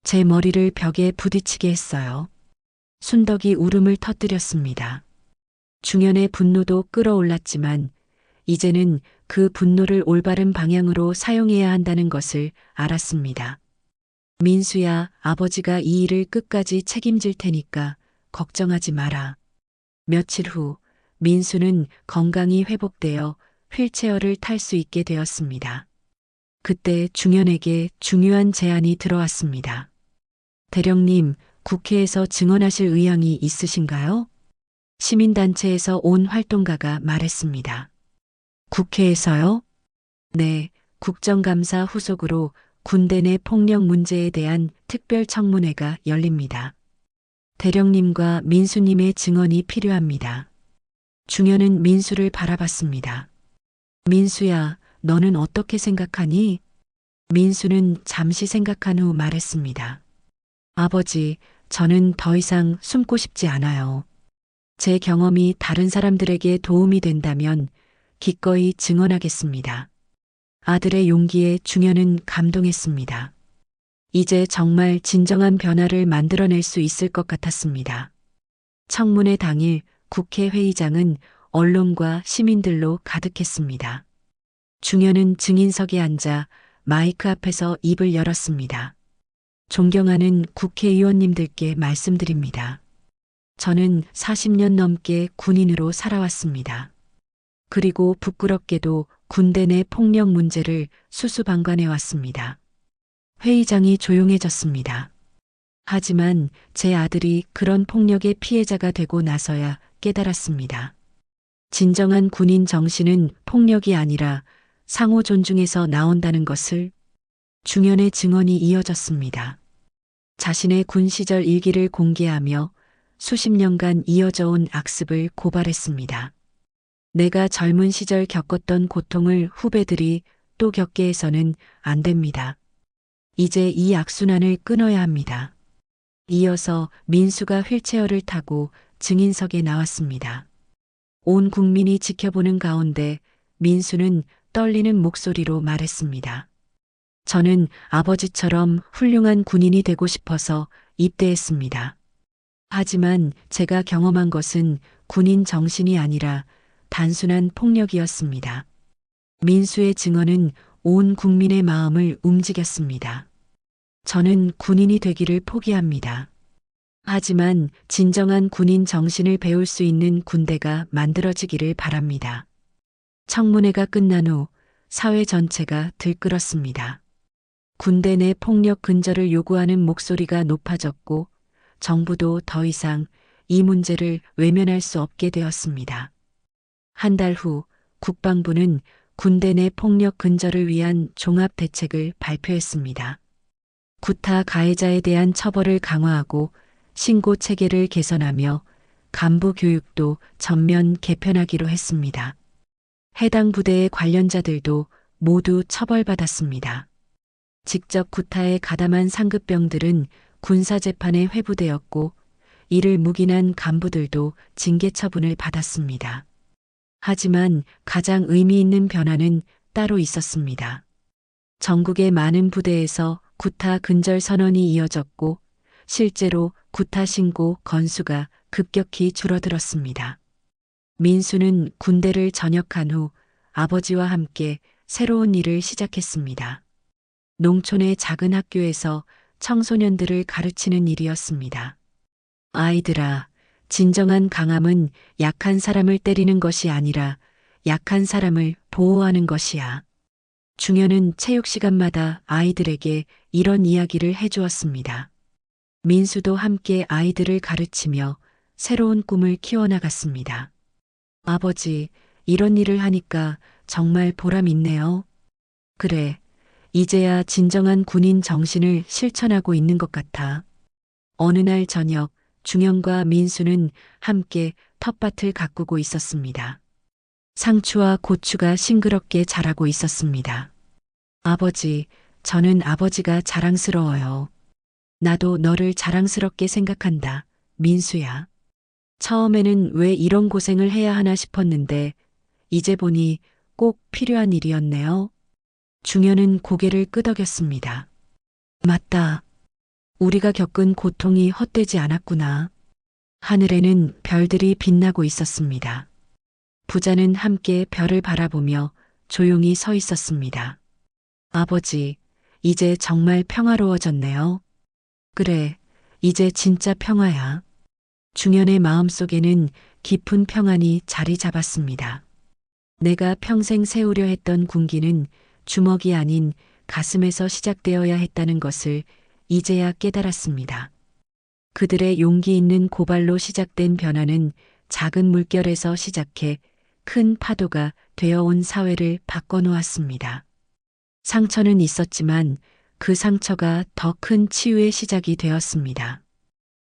제 머리를 벽에 부딪히게 했어요. 순덕이 울음을 터뜨렸습니다. 중현의 분노도 끌어올랐지만 이제는 그 분노를 올바른 방향으로 사용해야 한다는 것을 알았습니다. 민수야, 아버지가 이 일을 끝까지 책임질 테니까 걱정하지 마라. 며칠 후 민수는 건강이 회복되어 휠체어를 탈 수 있게 되었습니다. 그때 중현에게 중요한 제안이 들어왔습니다. 대령님, 국회에서 증언하실 의향이 있으신가요? 시민단체에서 온 활동가가 말했습니다. 국회에서요? 네, 국정감사 후속으로 군대 내 폭력 문제에 대한 특별 청문회가 열립니다. 대령님과 민수님의 증언이 필요합니다. 중현은 민수를 바라봤습니다. 민수야, 너는 어떻게 생각하니? 민수는 잠시 생각한 후 말했습니다. 아버지, 저는 더 이상 숨고 싶지 않아요. 제 경험이 다른 사람들에게 도움이 된다면 기꺼이 증언하겠습니다. 아들의 용기에 중현은 감동했습니다. 이제 정말 진정한 변화를 만들어낼 수 있을 것 같았습니다. 청문회 당일 국회 회의장은 언론과 시민들로 가득했습니다. 중현은 증인석에 앉아 마이크 앞에서 입을 열었습니다. 존경하는 국회의원님들께 말씀드립니다. 저는 40년 넘게 군인으로 살아왔습니다. 그리고 부끄럽게도 군대 내 폭력 문제를 수수방관해 왔습니다. 회의장이 조용해졌습니다. 하지만 제 아들이 그런 폭력의 피해자가 되고 나서야 깨달았습니다. 진정한 군인 정신은 폭력이 아니라 상호 존중에서 나온다는 것을 중연의 증언이 이어졌습니다. 자신의 군 시절 일기를 공개하며 수십 년간 이어져 온 악습을 고발했습니다. 내가 젊은 시절 겪었던 고통을 후배들이 또 겪게 해서는 안 됩니다. 이제 이 악순환을 끊어야 합니다. 이어서 민수가 휠체어를 타고 증인석에 나왔습니다. 온 국민이 지켜보는 가운데 민수는 떨리는 목소리로 말했습니다. 저는 아버지처럼 훌륭한 군인이 되고 싶어서 입대했습니다. 하지만 제가 경험한 것은 군인 정신이 아니라 단순한 폭력이었습니다. 민수의 증언은 온 국민의 마음을 움직였습니다. 저는 군인이 되기를 포기합니다. 하지만 진정한 군인 정신을 배울 수 있는 군대가 만들어지기를 바랍니다. 청문회가 끝난 후 사회 전체가 들끓었습니다. 군대 내 폭력 근절을 요구하는 목소리가 높아졌고 정부도 더 이상 이 문제를 외면할 수 없게 되었습니다. 한 달 후 국방부는 군대 내 폭력 근절을 위한 종합 대책을 발표했습니다. 구타 가해자에 대한 처벌을 강화하고 신고 체계를 개선하며 간부 교육도 전면 개편하기로 했습니다. 해당 부대의 관련자들도 모두 처벌받았습니다. 직접 구타에 가담한 상급병들은 군사재판에 회부되었고 이를 묵인한 간부들도 징계 처분을 받았습니다. 하지만 가장 의미 있는 변화는 따로 있었습니다. 전국의 많은 부대에서 구타 근절 선언이 이어졌고 실제로 구타 신고 건수가 급격히 줄어들었습니다. 민수는 군대를 전역한 후 아버지와 함께 새로운 일을 시작했습니다. 농촌의 작은 학교에서 청소년들을 가르치는 일이었습니다. 아이들아, 진정한 강함은 약한 사람을 때리는 것이 아니라 약한 사람을 보호하는 것이야. 중현은 체육 시간마다 아이들에게 이런 이야기를 해주었습니다. 민수도 함께 아이들을 가르치며 새로운 꿈을 키워나갔습니다. 아버지, 이런 일을 하니까 정말 보람 있네요. 그래, 이제야 진정한 군인 정신을 실천하고 있는 것 같아. 어느 날 저녁, 중현과 민수는 함께 텃밭을 가꾸고 있었습니다. 상추와 고추가 싱그럽게 자라고 있었습니다. 아버지, 저는 아버지가 자랑스러워요. 나도 너를 자랑스럽게 생각한다, 민수야. 처음에는 왜 이런 고생을 해야 하나 싶었는데 이제 보니 꼭 필요한 일이었네요. 중현은 고개를 끄덕였습니다. 맞다. 우리가 겪은 고통이 헛되지 않았구나. 하늘에는 별들이 빛나고 있었습니다. 부자는 함께 별을 바라보며 조용히 서 있었습니다. 아버지, 이제 정말 평화로워졌네요. 그래, 이제 진짜 평화야. 중현의 마음속에는 깊은 평안이 자리 잡았습니다. 내가 평생 세우려 했던 군기는 주먹이 아닌 가슴에서 시작되어야 했다는 것을 이제야 깨달았습니다. 그들의 용기 있는 고발로 시작된 변화는 작은 물결에서 시작해 큰 파도가 되어온 사회를 바꿔놓았습니다. 상처는 있었지만 그 상처가 더 큰 치유의 시작이 되었습니다.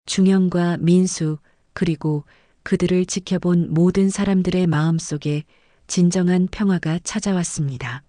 중현과 민수 그리고 그들을 지켜본 모든 사람들의 마음속에 진정한 평화가 찾아왔습니다.